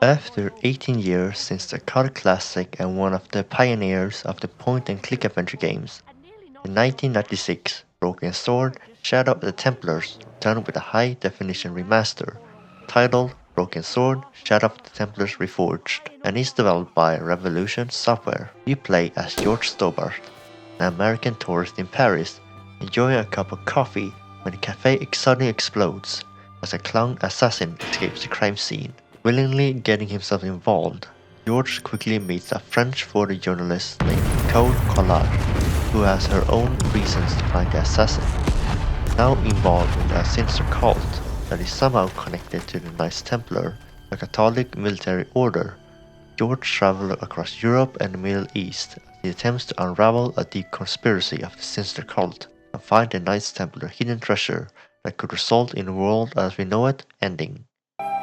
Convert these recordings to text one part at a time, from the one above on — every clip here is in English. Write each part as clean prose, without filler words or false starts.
After 18 years since the cult classic and one of the pioneers of the point-and-click adventure games, in 1996, Broken Sword Shadow of the Templars returned with a high-definition remaster titled Broken Sword Shadow of the Templars Reforged and is developed by Revolution Software. You play as George Stobbart, an American tourist in Paris, enjoying a cup of coffee when the cafe suddenly explodes as a clown assassin escapes the crime scene. Willingly getting himself involved, George quickly meets a French photojournalist named Nicole Collard, who has her own reasons to find the assassin. Now involved in a sinister cult that is somehow connected to the Knights Templar, a Catholic military order, George travels across Europe and the Middle East as he attempts to unravel a deep conspiracy of the sinister cult and find the Knights Templar hidden treasure that could result in the world as we know it ending.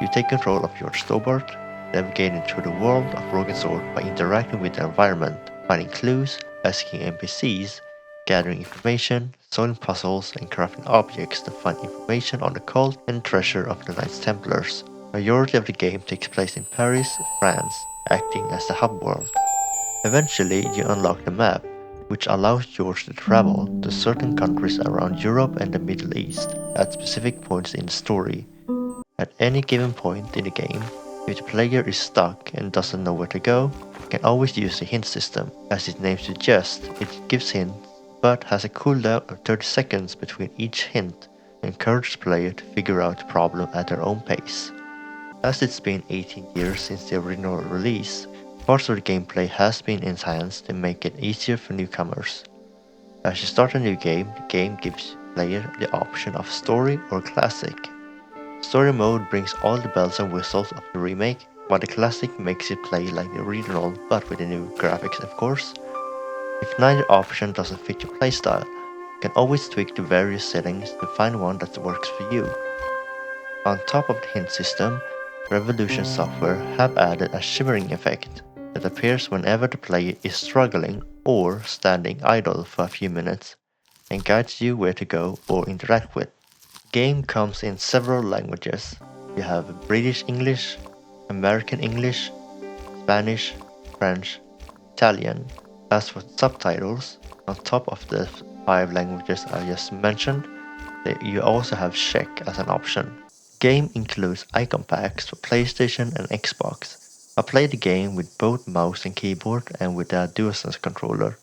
You take control of your Stobbart, navigating through the world of Broken Sword by interacting with the environment, finding clues, asking NPCs, gathering information, solving puzzles, and crafting objects to find information on the cult and treasure of the Knights Templars. The majority of the game takes place in Paris, France, acting as the hub world. Eventually, you unlock the map, which allows George to travel to certain countries around Europe and the Middle East at specific points in the story. At any given point in the game, if the player is stuck and doesn't know where to go, you can always use the hint system. As its name suggests, it gives hints, but has a cooldown of 30 seconds between each hint and encourages the player to figure out the problem at their own pace. As it's been 18 years since the original release, parts of the gameplay has been enhanced to make it easier for newcomers. As you start a new game, the game gives the player the option of story or classic. Story mode brings all the bells and whistles of the remake, while the classic makes it play like the original but with the new graphics of course. If neither option doesn't fit your playstyle, you can always tweak the various settings to find one that works for you. On top of the hint system, Revolution Software have added a shimmering effect that appears whenever the player is struggling or standing idle for a few minutes and guides you where to go or interact with. The game comes in several languages. You have British English, American English, Spanish, French, Italian. As for subtitles, on top of the 5 languages I just mentioned, you also have Czech as an option. The game includes icon packs for PlayStation and Xbox. I played the game with both mouse and keyboard and with a DualSense controller.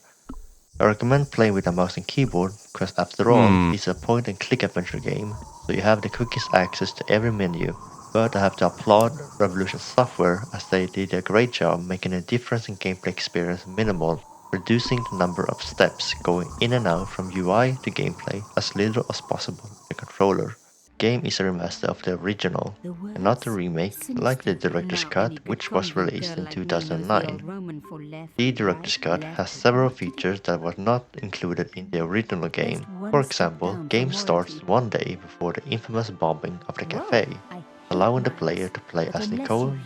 I recommend playing with a mouse and keyboard because after all, it's a point and click adventure game, so you have the quickest access to every menu. But I have to applaud Revolution Software as they did a great job making the difference in gameplay experience minimal, reducing the number of steps going in and out from UI to gameplay as little as possible with the controller. The game is a remaster of the original, and not a remake like the director's cut which was released in 2009. The director's cut has several features that were not included in the original game. For example, game starts one day before the infamous bombing of the cafe, allowing the player to play as Nico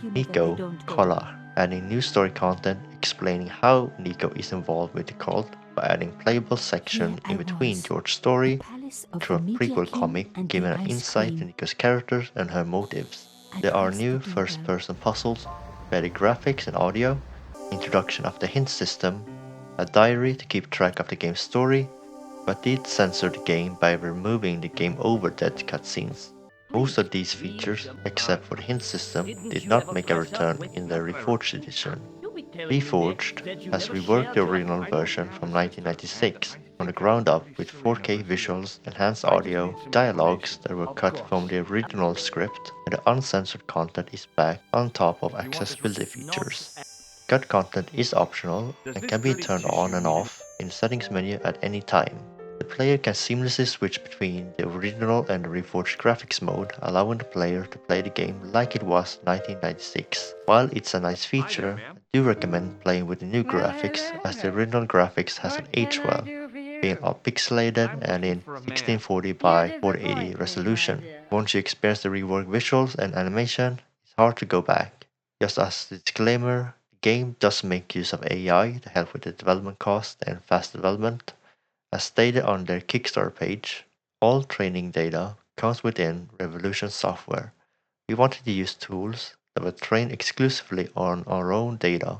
Collard, adding new story content explaining how Nico is involved with the cult by adding playable section in between George's story through a prequel comic giving an insight to Nico's characters and her motives. There are new first-person puzzles, better graphics and audio, introduction of the hint system, a diary to keep track of the game's story, but did censor the game by removing the game over dead cutscenes. Most of these features, except for the hint system, did not make a return in the Reforged edition. Reforged has reworked the original version from 1996 from the ground up with 4K visuals, enhanced audio, dialogues that were cut from the original script, and the uncensored content is back on top of accessibility features. Cut content is optional and can be turned on and off in the settings menu at any time. The player can seamlessly switch between the original and the reforged graphics mode, allowing the player to play the game like it was 1996. While it's a nice feature, I do recommend playing with the new graphics as the original graphics hasn't aged well, being all pixelated and in 1640 by 4080 resolution. Once you experience the reworked visuals and animation, it's hard to go back. Just as a disclaimer, the game does make use of AI to help with the development cost and fast development. As stated on their Kickstarter page, all training data comes within Revolution Software. We wanted to use tools that were trained exclusively on our own data,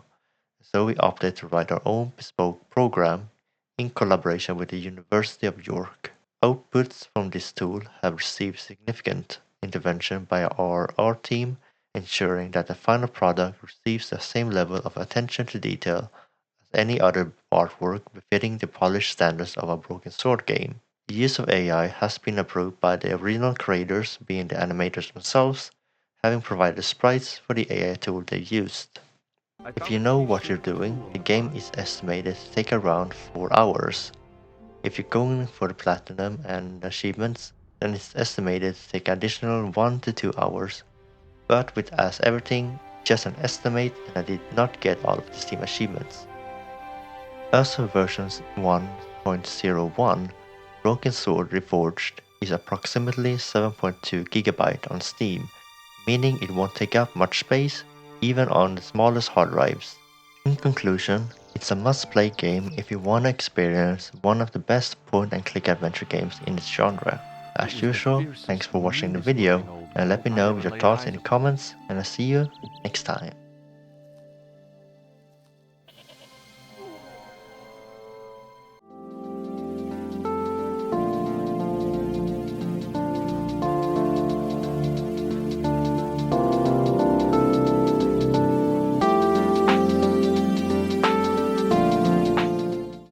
so we opted to write our own bespoke program in collaboration with the University of York. Outputs from this tool have received significant intervention by our art team, ensuring that the final product receives the same level of attention to detail as any other artwork befitting the polished standards of a Broken Sword game. The use of AI has been approved by the original creators, being the animators themselves, having provided sprites for the AI tool they used. If you know what you're doing, the game is estimated to take around 4 hours. If you're going for the platinum and achievements, then it's estimated to take additional 1 to 2 hours. But with as everything, just an estimate, and I did not get all of the Steam achievements. As for versions 1.01, Broken Sword Reforged is approximately 7.2 GB on Steam, meaning it won't take up much space, even on the smallest hard drives. In conclusion, it's a must-play game if you want to experience one of the best point-and-click adventure games in its genre. As usual, thanks for watching the video, and let me know your thoughts in the comments, and I'll see you next time.